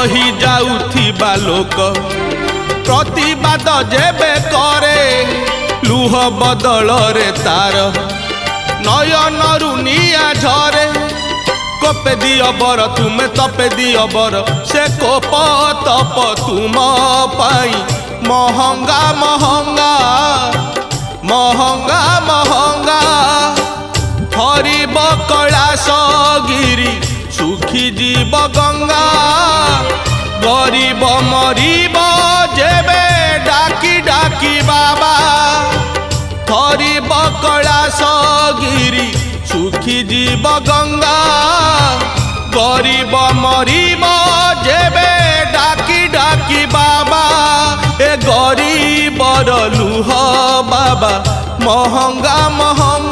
रही जाउथिबा लोक प्रतिवाद जेबे करे लुह बदल रे तार नयनरु निया झरे कोपे दियो बर तुमे तपे दियो बर से कोप तप तुम पाई महंगा महंगा महंगा महंगा हरिब कैलाश गिरी सुखी जीव गंगा गरीब मरीब जेबे डाकी डाकी बाबा हरिब कैलाश गिरी सुखी जीव गंगा गरीब मरीब जेबे डाकी डाकी बाबा ए गरीबर लुह बाबा महंगा महंगा